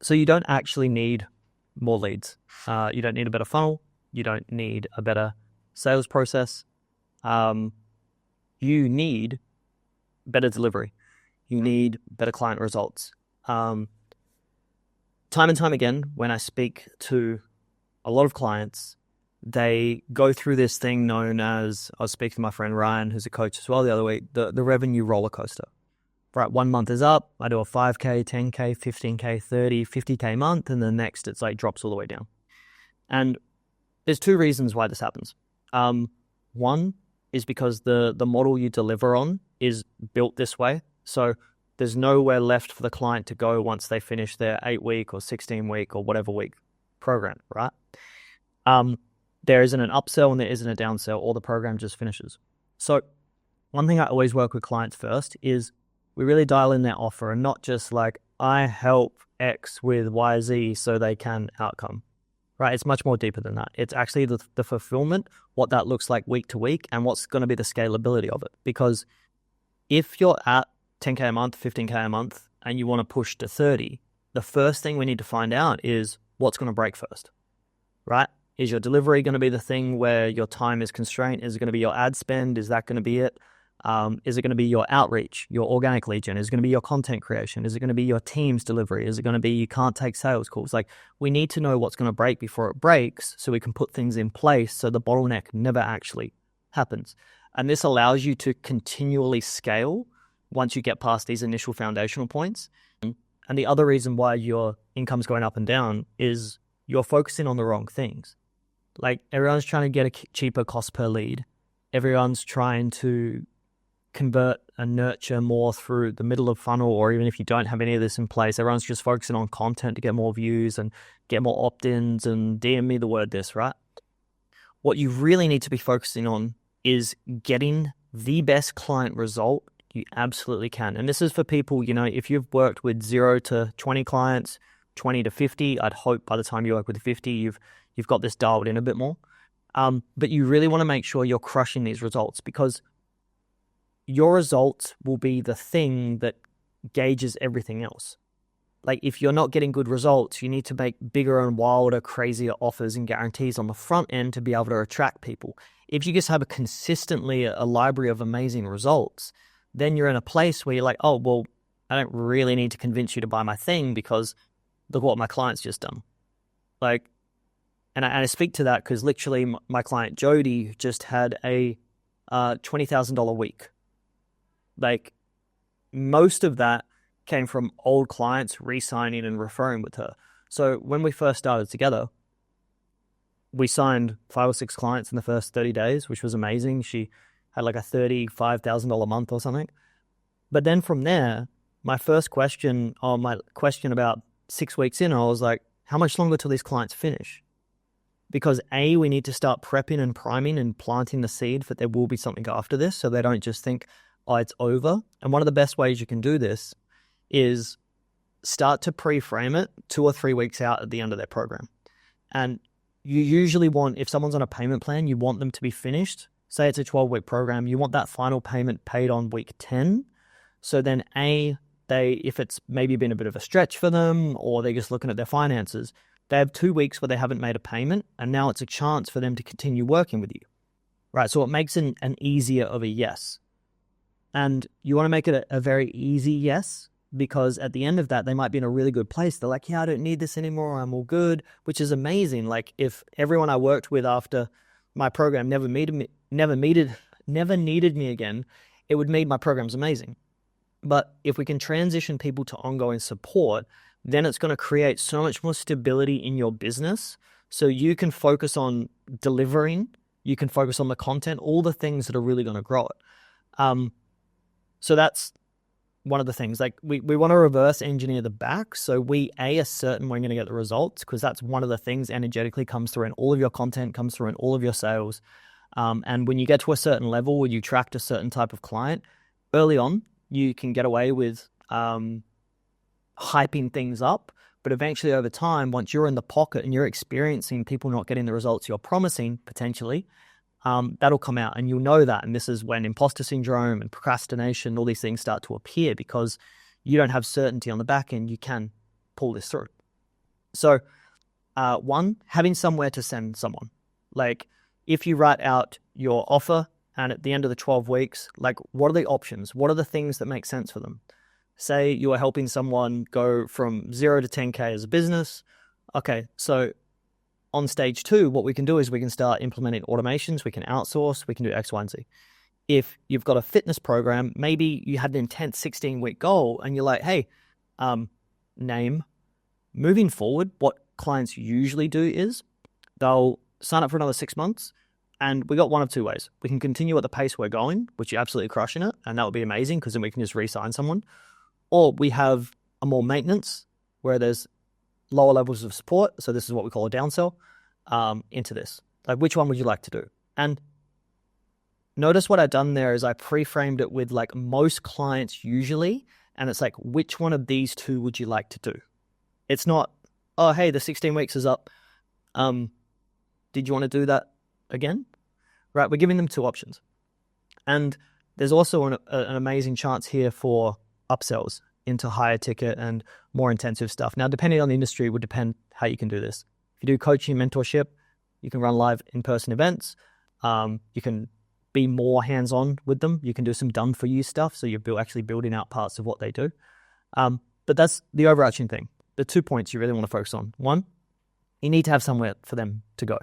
So you don't actually need more leads. You don't need a better funnel. You don't need a better sales process. You need better delivery. You need better client results. Time and time again, when I speak to a lot of clients, they go through this thing known as, I was speaking to my friend Ryan, who's a coach as well the other week, the revenue roller coaster. Right, 1 month is up, I do a 5K, 10K, 15K, 30, 50K month, and the next it's like drops all the way down. And there's two reasons why this happens. One is because the model you deliver on is built this way. So there's nowhere left for the client to go once they finish their 8-week or 16-week or whatever week program, right? There isn't an upsell and there isn't a downsell, or the program just finishes. So one thing I always work with clients first is we really dial in their offer, and not just like, I help X with YZ so they can outcome, right? It's much more deeper than that. It's actually the fulfillment, what that looks like week to week, and what's going to be the scalability of it. Because if you're at 10K a month, 15K a month, and you want to push to 30, the first thing we need to find out is what's going to break first, right? Is your delivery going to be the thing where your time is constrained? Is it going to be your ad spend? Is that going to be it? Is it going to be your outreach, your organic lead gen? Is it going to be your content creation? Is it going to be your team's delivery? Is it going to be you can't take sales calls? Like, we need to know what's going to break before it breaks so we can put things in place so the bottleneck never actually happens. And this allows you to continually scale once you get past these initial foundational points. And the other reason why your income's going up and down is you're focusing on the wrong things. Like, everyone's trying to get a cheaper cost per lead. Everyone's trying to convert and nurture more through the middle of funnel, or even if you don't have any of this in place, everyone's just focusing on content to get more views and get more opt-ins and DM me the word this, right? What you really need to be focusing on is getting the best client result you absolutely can. And this is for people, if you've worked with 0 to 20 clients, 20 to 50, I'd hope by the time you work with 50, you've got this dialed in a bit more. But you really want to make sure you're crushing these results, because your results will be the thing that gauges everything else. Like, if you're not getting good results, you need to make bigger and wilder, crazier offers and guarantees on the front end to be able to attract people. If you just have consistently a library of amazing results, then you're in a place where you're like, oh, well, I don't really need to convince you to buy my thing because look what my client's just done. Like, and I speak to that because literally my client Jody just had a $20,000 week. Like, most of that came from old clients re-signing and referring with her. So when we first started together, we signed 5 or 6 clients in the first 30 days, which was amazing. She had like a $35,000 a month or something. But then from there, my question about 6 weeks in, I was like, how much longer till these clients finish? Because we need to start prepping and priming and planting the seed that there will be something after this, so they don't just think, oh, it's over. And one of the best ways you can do this is start to pre-frame it 2 or 3 weeks out at the end of their program. And you usually want, if someone's on a payment plan, you want them to be finished. Say it's a 12-week program, you want that final payment paid on week 10. So then if it's maybe been a bit of a stretch for them, or they're just looking at their finances, they have 2 weeks where they haven't made a payment, and now it's a chance for them to continue working with you, right? So it makes an easier of a yes. And you want to make it a very easy yes, because at the end of that, they might be in a really good place. They're like, yeah, I don't need this anymore. I'm all good, which is amazing. Like, if everyone I worked with after my program never needed me again, it would mean my program's amazing. But if we can transition people to ongoing support, then it's going to create so much more stability in your business. So you can focus on delivering, you can focus on the content, all the things that are really going to grow it. So that's one of the things. Like, we want to reverse engineer the back. So we are certain we're going to get the results, because that's one of the things energetically comes through in all of your content, comes through in all of your sales. And when you get to a certain level where you attract a certain type of client, early on, you can get away with hyping things up. But eventually over time, once you're in the pocket and you're experiencing people not getting the results you're promising, potentially, that'll come out and you'll know that. And this is when imposter syndrome and procrastination, all these things start to appear, because you don't have certainty on the back end. You can pull this through. So one, having somewhere to send someone. Like if you write out your offer and at the end of the 12 weeks, like what are the options? What are the things that make sense for them? Say you are helping someone go from 0 to 10K as a business. Okay, so on stage 2, what we can do is we can start implementing automations, we can outsource, we can do X, Y, and Z. If you've got a fitness program, maybe you had an intense 16-week goal and you're like, hey, name. Moving forward, what clients usually do is they'll sign up for another 6 months, and we got one of two ways. We can continue at the pace we're going, which you're absolutely crushing it, and that would be amazing because then we can just re-sign someone. Or we have a more maintenance where there's lower levels of support. So this is what we call a downsell into this. Like, which one would you like to do? And notice what I've done there is I pre-framed it with like most clients usually, and it's like, which one of these two would you like to do? It's not, oh, hey, the 16 weeks is up. Did you want to do that again? Right, we're giving them two options. And there's also an amazing chance here for upsells into higher ticket and more intensive stuff. Now, depending on the industry, it would depend how you can do this. If you do coaching, mentorship, you can run live in-person events. You can be more hands-on with them. You can do some done-for-you stuff, so you're actually building out parts of what they do. But that's the overarching thing. The 2 points you really want to focus on. 1, you need to have somewhere for them to go.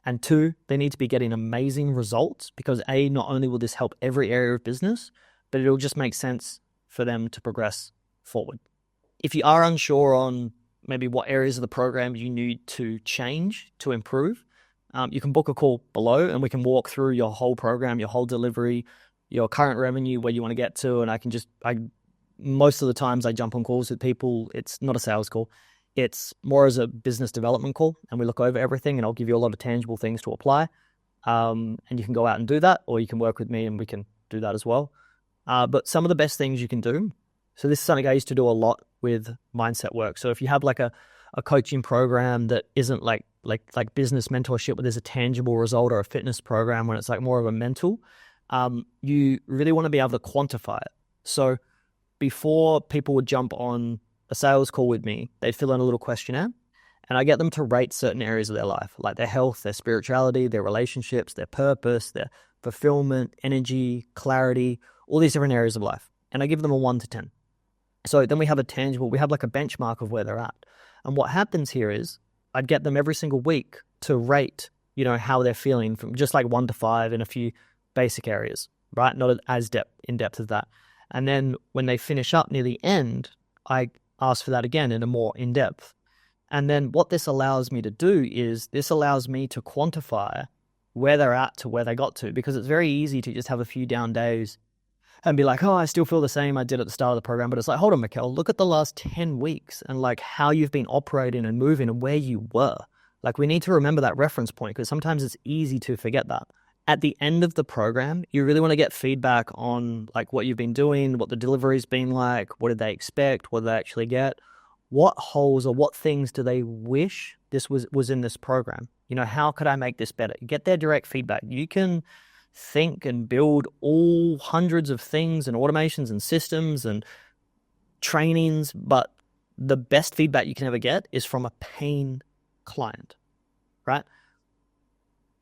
And 2, they need to be getting amazing results because A, not only will this help every area of business, but it'll just make sense for them to progress forward. If you are unsure on maybe what areas of the program you need to change to improve, you can book a call below and we can walk through your whole program, your whole delivery, your current revenue, where you want to get to. And most of the times I jump on calls with people. It's not a sales call. It's more as a business development call, and we look over everything and I'll give you a lot of tangible things to apply. And you can go out and do that, or you can work with me and we can do that as well. But some of the best things you can do. So this is something I used to do a lot with mindset work. So if you have like a coaching program that isn't like business mentorship, where there's a tangible result, or a fitness program when it's like more of a mental, you really want to be able to quantify it. So before people would jump on a sales call with me, they'd fill in a little questionnaire and I get them to rate certain areas of their life, like their health, their spirituality, their relationships, their purpose, their fulfillment, energy, clarity, all these different areas of life. And I give them a 1 to 10. So then we have like a benchmark of where they're at. And what happens here is I'd get them every single week to rate, how they're feeling from just like 1 to 5 in a few basic areas, right? Not as in depth as that. And then when they finish up near the end, I ask for that again in a more in-depth. And then what this allows me to do is this allows me to quantify where they're at to where they got to, because it's very easy to just have a few down days and be like, oh, I still feel the same I did at the start of the program. But it's like, hold on, Mikkel, look at the last 10 weeks and like how you've been operating and moving and where you were. Like, we need to remember that reference point, because sometimes it's easy to forget that. At the end of the program, you really want to get feedback on like what you've been doing, what the delivery's been like, what did they expect, what did they actually get, what holes or what things do they wish this was in this program? How could I make this better? Get their direct feedback. You can think and build all hundreds of things and automations and systems and trainings, but the best feedback you can ever get is from a paying client, right?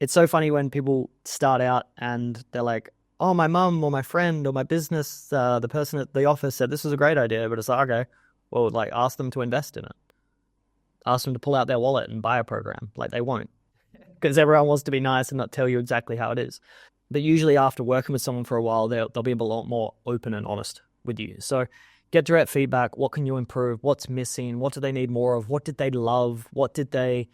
It's so funny when people start out and they're like, oh, my mum or my friend or my business, the person at the office said this was a great idea, but it's like, okay, well, like, ask them to invest in it. Ask them to pull out their wallet and buy a program. Like, they won't, because everyone wants to be nice and not tell you exactly how it is. But usually after working with someone for a while, they'll be a lot more open and honest with you. So get direct feedback. What can you improve? What's missing? What do they need more of? What did they love? What did they,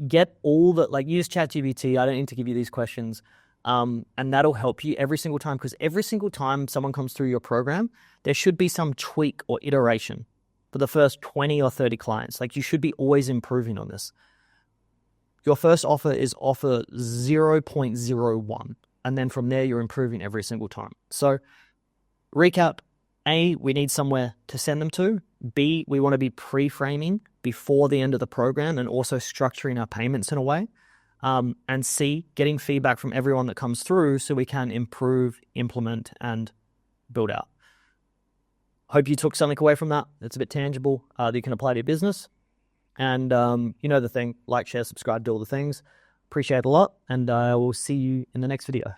get all that, like, use ChatGPT. I don't need to give you these questions. And that'll help you every single time, because every single time someone comes through your program, there should be some tweak or iteration for the first 20 or 30 clients. Like, you should be always improving on this. Your first offer is offer 0.01. And then from there, you're improving every single time. So recap, A, we need somewhere to send them to. B, we want to be pre-framing before the end of the program and also structuring our payments in a way. And C, getting feedback from everyone that comes through so we can improve, implement, and build out. Hope you took something away from that that's a bit tangible that you can apply to your business. And you know the thing, like, share, subscribe, do all the things. Appreciate it a lot, and I will see you in the next video.